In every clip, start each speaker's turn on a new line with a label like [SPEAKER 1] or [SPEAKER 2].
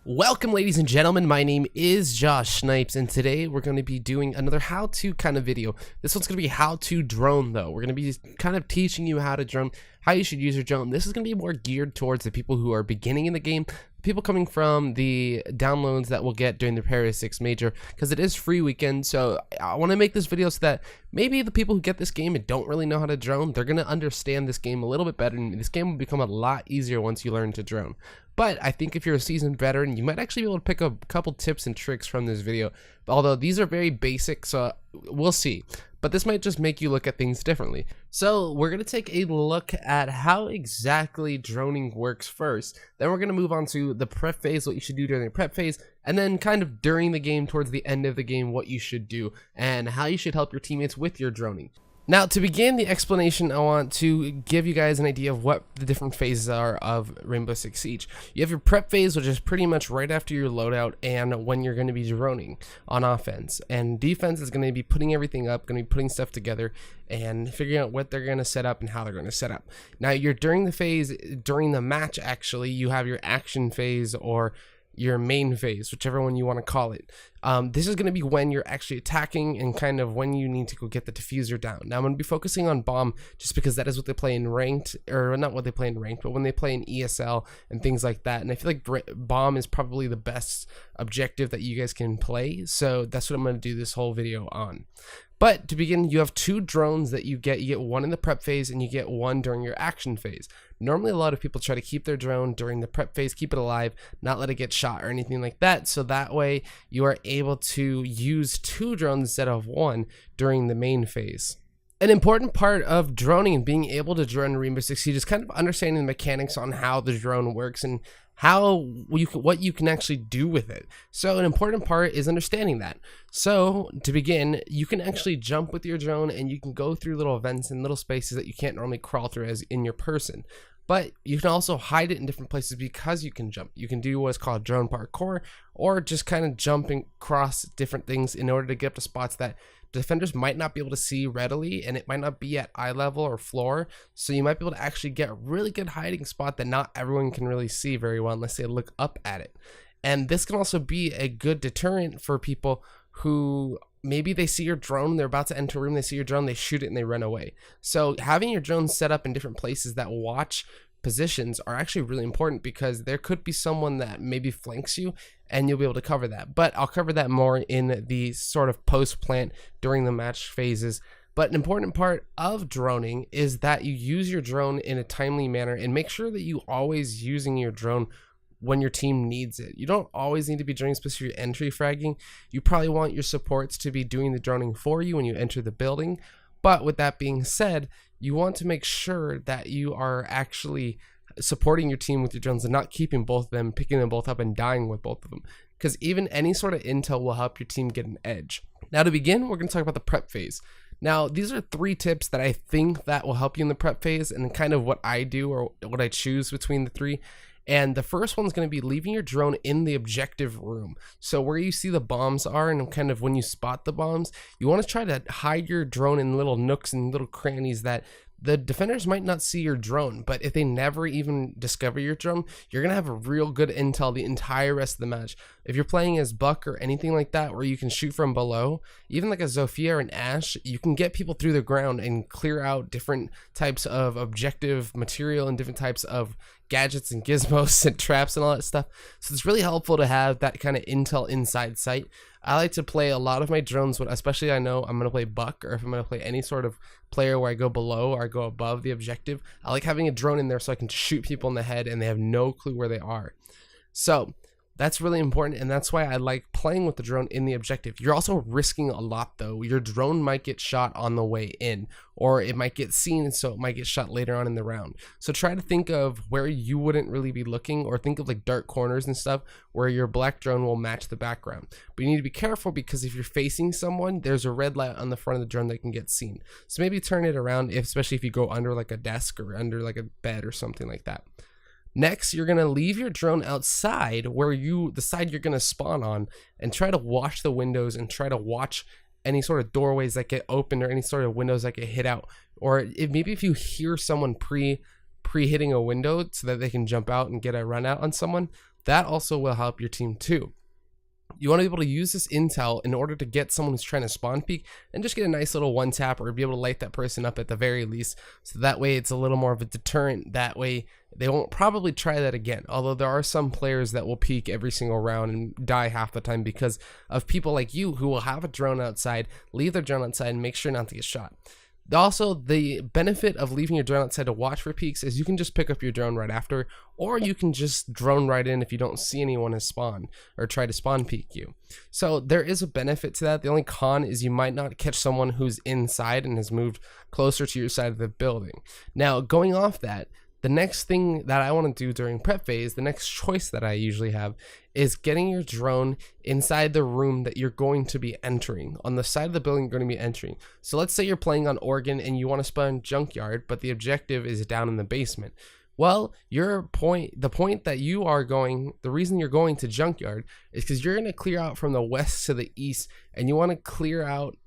[SPEAKER 1] Welcome, ladies and gentlemen. My name is JoshSnipes, and today we're going to be doing another how-to kind of video. This one's going to be how to drone, though. We're going to be kind of teaching you how to drone, how you should use your drone. This is going to be more geared towards the people who are beginning in the game, people coming from the downloads that we'll get during the Paris 6 Major, because it is free weekend. So I want to make this video so that maybe the people who get this game and don't really know how to drone, they're going to understand this game a little bit better, and this game will become a lot easier once you learn to drone. But I think if you're a seasoned veteran, you might actually be able to pick up a couple tips and tricks from this video. Although these are very basic, so we'll see. But this might just make you look at things differently. So we're going to take a look at how exactly droning works first. Then we're going to move on to the prep phase, what you should do during the prep phase. And then kind of during the game, towards the end of the game, what you should do and how you should help your teammates with your droning. Now, to begin the explanation, I want to give you guys an idea of what the different phases are of Rainbow Six Siege. You have your prep phase, which is pretty much right after your loadout and when you're going to be droning on offense. And defense is going to be putting everything up, going to be putting stuff together and figuring out what they're going to set up and how they're going to set up. Now, you're during the phase, during the match, actually, you have your action phase or your main phase, whichever one you want to call it. This is going to be when you're actually attacking and kind of when you need to go get the diffuser down. Now I'm going to be focusing on bomb just because that is what they play in ranked, or not what they play in ranked, but when they play in ESL and things like that. And I feel like bomb is probably the best objective that you guys can play, so that's what I'm going to do this whole video on. But to begin, you have two drones that you get. You get one in the prep phase and you get one during your action phase. Normally, a lot of people try to keep their drone during the prep phase, keep it alive, not let it get shot or anything like that. So that way you are able to use two drones instead of one during the main phase. An important part of droning and being able to drone Rainbow Six Siege is kind of understanding the mechanics on how the drone works and what you can actually do with it. So an important part is understanding that. So to begin, you can actually jump with your drone and you can go through little vents and little spaces that you can't normally crawl through as in your person. But you can also hide it in different places because you can jump. You can do what's called drone parkour, or just kind of jumping across different things in order to get up to spots that defenders might not be able to see readily, and it might not be at eye level or floor. So you might be able to actually get a really good hiding spot that not everyone can really see very well unless they look up at it. And this can also be a good deterrent for people who maybe they see your drone, they're about to enter a room, they see your drone, they shoot it and they run away. So having your drone set up in different places that watch positions are actually really important, because there could be someone that maybe flanks you and you'll be able to cover that. But I'll cover that more in the sort of post plant during the match phases. But an important part of droning is that you use your drone in a timely manner and make sure that you always using your drone when your team needs it. You don't always need to be droning, especially if you're entry fragging. You probably want your supports to be doing the droning for you when you enter the building. But with that being said, you want to make sure that you are actually supporting your team with your drones and not keeping both of them, picking them both up and dying with both of them, because even any sort of intel will help your team get an edge. Now to begin, we're going to talk about the prep phase. Now these are 3 tips that I think that will help you in the prep phase, and kind of what I do or what I choose between the 3. And the first one's going to be leaving your drone in the objective room. So where you see the bombs are, and kind of when you spot the bombs, you want to try to hide your drone in little nooks and little crannies that the defenders might not see your drone, but if they never even discover your drone, you're going to have a real good intel the entire rest of the match. If you're playing as Buck or anything like that, where you can shoot from below, even like a Zofia or an Ash, you can get people through the ground and clear out different types of objective material and different types of gadgets and gizmos and traps and all that stuff. So it's really helpful to have that kind of intel inside sight. I like to play a lot of my drones, especially I know I'm going to play Buck, or if I'm going to play any sort of player where I go below or I go above the objective, I like having a drone in there so I can shoot people in the head and they have no clue where they are. So that's really important, and that's why I like playing with the drone in the objective. You're also risking a lot though. Your drone might get shot on the way in, or it might get seen, so it might get shot later on in the round. So try to think of where you wouldn't really be looking, or think of like dark corners and stuff where your black drone will match the background. But you need to be careful, because if you're facing someone, there's a red light on the front of the drone that can get seen. So maybe turn it around, especially if you go under like a desk or under like a bed or something like that. Next, you're going to leave your drone outside where the side you're going to spawn on, and try to watch the windows and try to watch any sort of doorways that get opened or any sort of windows that get hit out. Or maybe if you hear someone pre-hitting a window so that they can jump out and get a run out on someone, that also will help your team too. You want to be able to use this intel in order to get someone who's trying to spawn peek and just get a nice little one tap, or be able to light that person up at the very least. So that way it's a little more of a deterrent. That way they won't probably try that again. Although there are some players that will peek every single round and die half the time because of people like you who will have a drone outside, leave their drone outside, and make sure not to get shot. Also, the benefit of leaving your drone outside to watch for peeks is you can just pick up your drone right after, or you can just drone right in if you don't see anyone as spawn or try to spawn peek you. So there is a benefit to that. The only con is you might not catch someone who's inside and has moved closer to your side of the building. Now, going off that, the next thing that I want to do during prep phase, the next choice that I usually have, is getting your drone inside the room that you're going to be entering, on the side of the building you're going to be entering. So let's say you're playing on Oregon and you want to spawn junkyard, but the objective is down in the basement. Well, the point that you are going, the reason you're going to junkyard is because you're going to clear out from the west to the east, and you want to clear out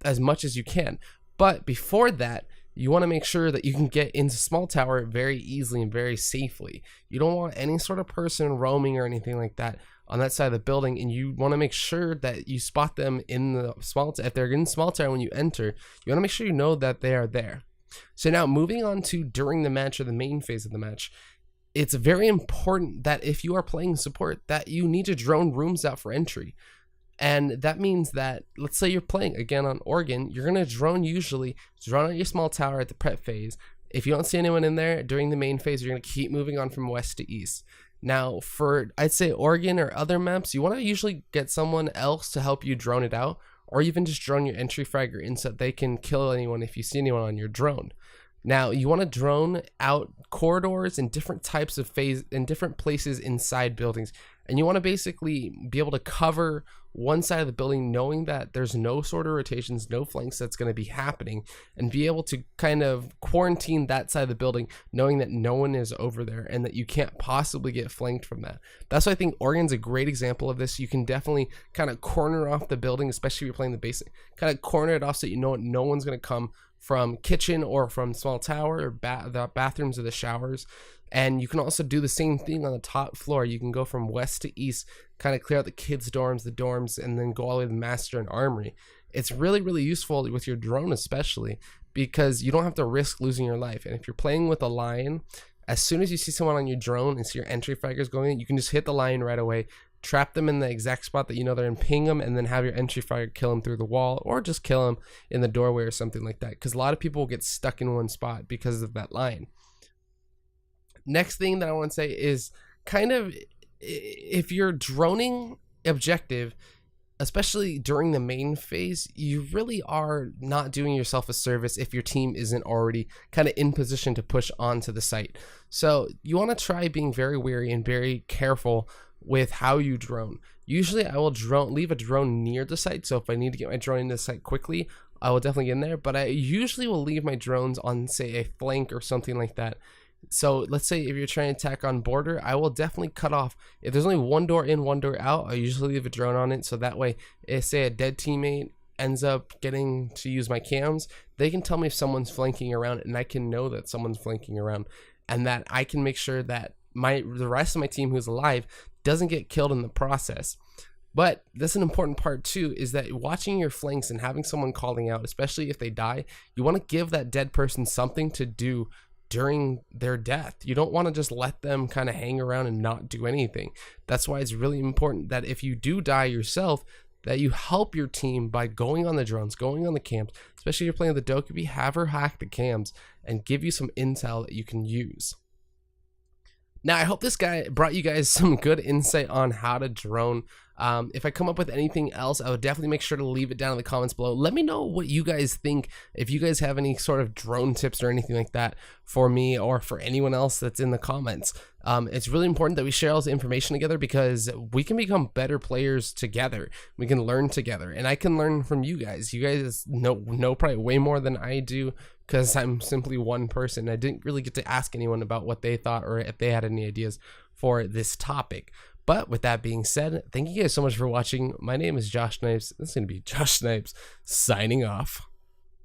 [SPEAKER 1] as much as you can. But before that, you want to make sure that you can get into small tower very easily and very safely. You don't want any sort of person roaming or anything like that on that side of the building, and you want to make sure that you spot them in the small tower. If they're in small tower when you enter, you want to make sure you know that they are there. So now moving on to during the match, or the main phase of the match, it's very important that if you are playing support, that you need to drone rooms out for entry. And that means that, let's say you're playing again on Oregon, you're going to drone out your small tower at the prep phase. If you don't see anyone in there during the main phase, you're going to keep moving on from west to east. Now for, I'd say, Oregon or other maps, you want to usually get someone else to help you drone it out, or even just drone your entry fragger in so that they can kill anyone if you see anyone on your drone. Now you want to drone out corridors and different types of phase in different places inside buildings, and you want to basically be able to cover one side of the building knowing that there's no sort of rotations, no flanks that's going to be happening, and be able to kind of quarantine that side of the building knowing that no one is over there and that you can't possibly get flanked from that. That's why I think Oregon's a great example of this. You can definitely kind of corner off the building, especially if you're playing the basic, kind of corner it off so you know no one's going to come from kitchen or from small tower or the bathrooms or the showers. And you can also do the same thing on the top floor. You can go from west to east, kind of clear out the kids' dorms, the dorms, and then go all the way to the master and armory. It's really, really useful with your drone, especially because you don't have to risk losing your life. And if you're playing with a lion, as soon as you see someone on your drone and see your entry fraggers going in, you can just hit the lion right away, trap them in the exact spot that you know they're in, ping them, and then have your entry fragger kill them through the wall, or just kill them in the doorway or something like that, because a lot of people will get stuck in one spot because of that lion. Next thing that I want to say is kind of, if you're droning objective, especially during the main phase, you really are not doing yourself a service if your team isn't already kind of in position to push onto the site. So you want to try being very wary and very careful with how you drone. Usually I will leave a drone near the site, so if I need to get my drone into the site quickly, I will definitely get in there, but I usually will leave my drones on, say, a flank or something like that. So let's say if you're trying to attack on border, I will definitely cut off. If there's only one door in, one door out, I usually leave a drone on it, so that way if, say, a dead teammate ends up getting to use my cams, they can tell me if someone's flanking around, and I can know that someone's flanking around, and that I can make sure that the rest of my team who's alive doesn't get killed in the process. But that's an important part too, is that watching your flanks and having someone calling out, especially if they die, you want to give that dead person something to do during their death. You don't want to just let them kind of hang around and not do anything. That's why it's really important that if you do die yourself, that you help your team by going on the drones, going on the cams, especially if you're playing the Dokkaebi, have her hack the cams and give you some intel that you can use. Now, I hope this guy brought you guys some good insight on how to drone. If I come up with anything else, I would definitely make sure to leave it down in the comments below. Let me know what you guys think, if you guys have any sort of drone tips or anything like that for me or for anyone else that's in the comments. It's really important that we share all this information together, because we can become better players together. We can learn together, and I can learn from you guys. You guys know probably way more than I do, because I'm simply one person. I didn't really get to ask anyone about what they thought or if they had any ideas for this topic. But with that being said, thank you guys so much for watching. My name is JoshSnipes. This is going to be JoshSnipes signing off.